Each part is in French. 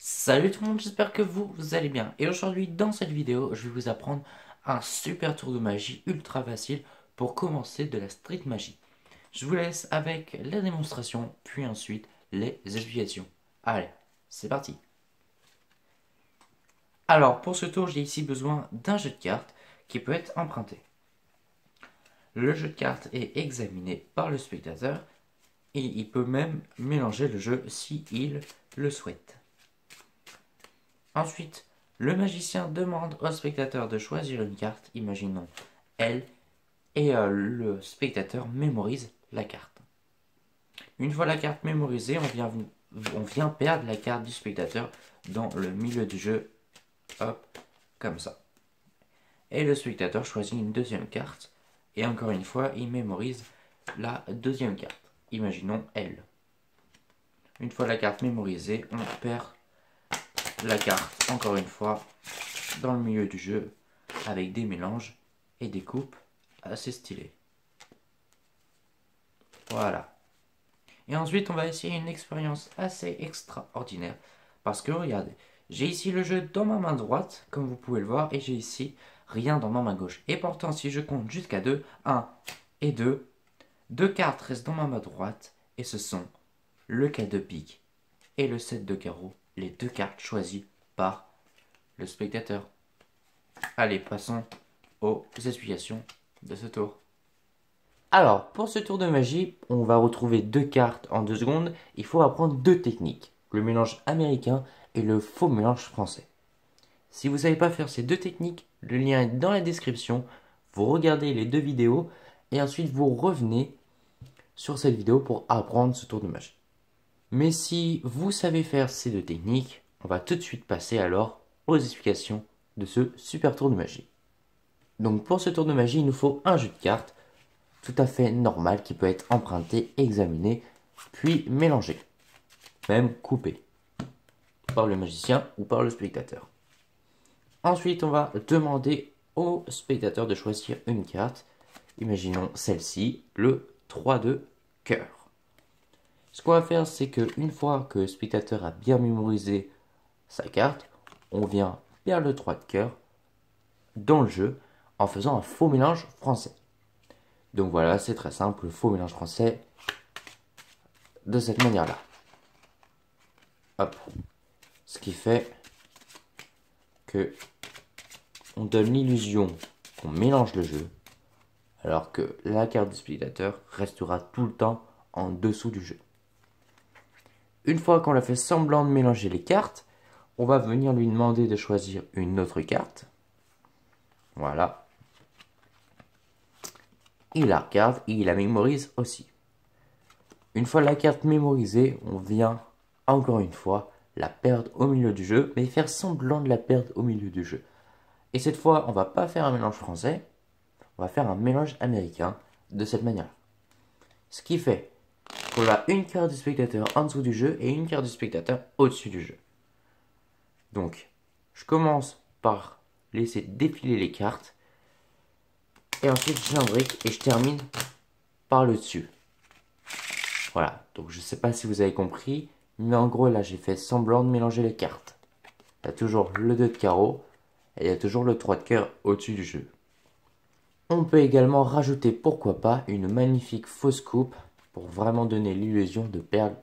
Salut tout le monde, j'espère que vous allez bien. Et aujourd'hui, dans cette vidéo, je vais vous apprendre un super tour de magie ultra facile pour commencer de la street magie. Je vous laisse avec la démonstration, puis ensuite les explications. Allez, c'est parti. Alors, pour ce tour, j'ai ici besoin d'un jeu de cartes qui peut être emprunté. Le jeu de cartes est examiné par le spectateur et il peut même mélanger le jeu si il le souhaite. Ensuite, le magicien demande au spectateur de choisir une carte, imaginons elle, et le spectateur mémorise la carte. Une fois la carte mémorisée, on vient perdre la carte du spectateur dans le milieu du jeu, hop, comme ça. Et le spectateur choisit une deuxième carte, et encore une fois, il mémorise la deuxième carte, imaginons elle. Une fois la carte mémorisée, on perd la carte, encore une fois, dans le milieu du jeu, avec des mélanges et des coupes assez stylées. Voilà. Et ensuite, on va essayer une expérience assez extraordinaire. Parce que regardez, j'ai ici le jeu dans ma main droite, comme vous pouvez le voir, et j'ai ici rien dans ma main gauche. Et pourtant, si je compte jusqu'à 2, 1 et 2, deux cartes restent dans ma main droite, et ce sont le 4 de pique et le 7 de carreau, les deux cartes choisies par le spectateur. Allez, passons aux explications de ce tour. Alors, pour ce tour de magie, on va retrouver deux cartes en 2 secondes. Il faut apprendre deux techniques, le mélange américain et le faux mélange français. Si vous ne savez pas faire ces deux techniques, le lien est dans la description. Vous regardez les deux vidéos et ensuite vous revenez sur cette vidéo pour apprendre ce tour de magie. Mais si vous savez faire ces deux techniques, on va tout de suite passer alors aux explications de ce super tour de magie. Donc pour ce tour de magie, il nous faut un jeu de cartes tout à fait normal qui peut être emprunté, examiné, puis mélangé, même coupé, par le magicien ou par le spectateur. Ensuite, on va demander au spectateur de choisir une carte. Imaginons celle-ci, le 3 de cœur. Ce qu'on va faire, c'est qu'une fois que le spectateur a bien mémorisé sa carte, on vient perdre le 3 de cœur dans le jeu en faisant un faux mélange français. Donc voilà, c'est très simple, le faux mélange français de cette manière-là. Hop. Ce qui fait que on donne l'illusion qu'on mélange le jeu, alors que la carte du spectateur restera tout le temps en dessous du jeu. Une fois qu'on a fait semblant de mélanger les cartes, on va venir lui demander de choisir une autre carte. Voilà. Il la regarde et il la mémorise aussi. Une fois la carte mémorisée, on vient, encore une fois, la perdre au milieu du jeu, mais faire semblant de la perdre au milieu du jeu. Et cette fois, on va pas faire un mélange français, on va faire un mélange américain de cette manière. Ce qui fait qu'on a une carte du spectateur en dessous du jeu et une carte du spectateur au-dessus du jeu. Donc, je commence par laisser défiler les cartes, et ensuite j'imbrique et je termine par le dessus. Voilà, donc je ne sais pas si vous avez compris, mais en gros là j'ai fait semblant de mélanger les cartes. Il y a toujours le 2 de carreau et il y a toujours le 3 de cœur au-dessus du jeu. On peut également rajouter, pourquoi pas, une magnifique fausse coupe pour vraiment donner l'illusion de perdre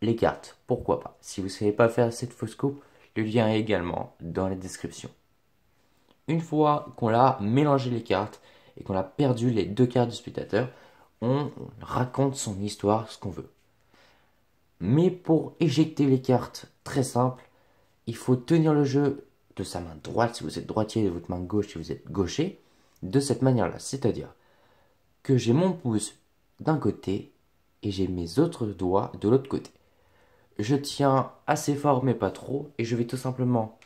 les cartes. Pourquoi pas. Si vous ne savez pas faire cette fausse coupe, le lien est également dans la description. Une fois qu'on a mélangé les cartes et qu'on a perdu les deux cartes du spectateur, on raconte son histoire, ce qu'on veut. Mais pour éjecter les cartes, très simple, il faut tenir le jeu de sa main droite si vous êtes droitier et de votre main gauche si vous êtes gaucher, de cette manière-là. C'est-à-dire que j'ai mon pouce d'un côté et j'ai mes autres doigts de l'autre côté. Je tiens assez fort mais pas trop et je vais tout simplement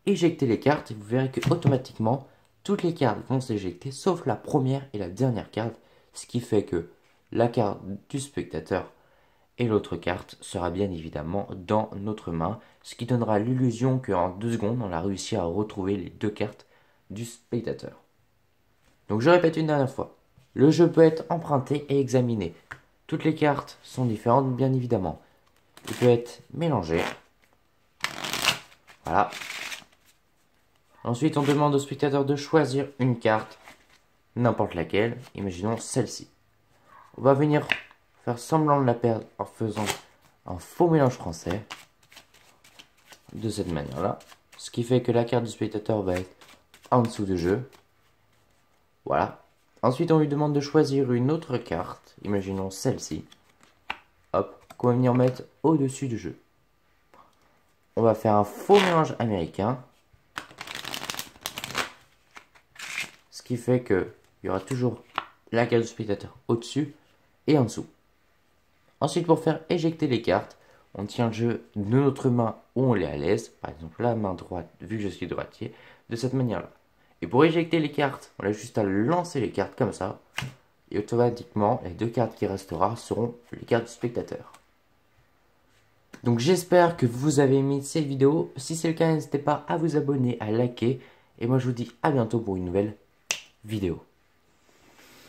éjecter les cartes et vous verrez que automatiquement toutes les cartes vont s'éjecter sauf la première et la dernière carte, ce qui fait que la carte du spectateur et l'autre carte sera bien évidemment dans notre main, ce qui donnera l'illusion qu'en 2 secondes on a réussi à retrouver les deux cartes du spectateur. Donc je répète une dernière fois, le jeu peut être emprunté et examiné. Toutes les cartes sont différentes bien évidemment. Il peut être mélangé Voilà. Ensuite, on demande au spectateur de choisir une carte, n'importe laquelle. Imaginons celle-ci. On va venir faire semblant de la perdre en faisant un faux mélange français. De cette manière-là. Ce qui fait que la carte du spectateur va être en dessous du jeu. Voilà. Ensuite, on lui demande de choisir une autre carte. Imaginons celle-ci. Hop. Qu'on va venir mettre au-dessus du jeu. On va faire un faux mélange américain. Ce qui fait qu'il y aura toujours la carte du spectateur au-dessus et en dessous. Ensuite, pour faire éjecter les cartes, on tient le jeu de notre main où on est à l'aise. Par exemple, la main droite, vu que je suis droitier, de cette manière-là. Et pour éjecter les cartes, on a juste à lancer les cartes comme ça. Et automatiquement, les deux cartes qui resteront seront les cartes du spectateur. Donc j'espère que vous avez aimé cette vidéo. Si c'est le cas, n'hésitez pas à vous abonner, à liker. Et moi je vous dis à bientôt pour une nouvelle vidéo.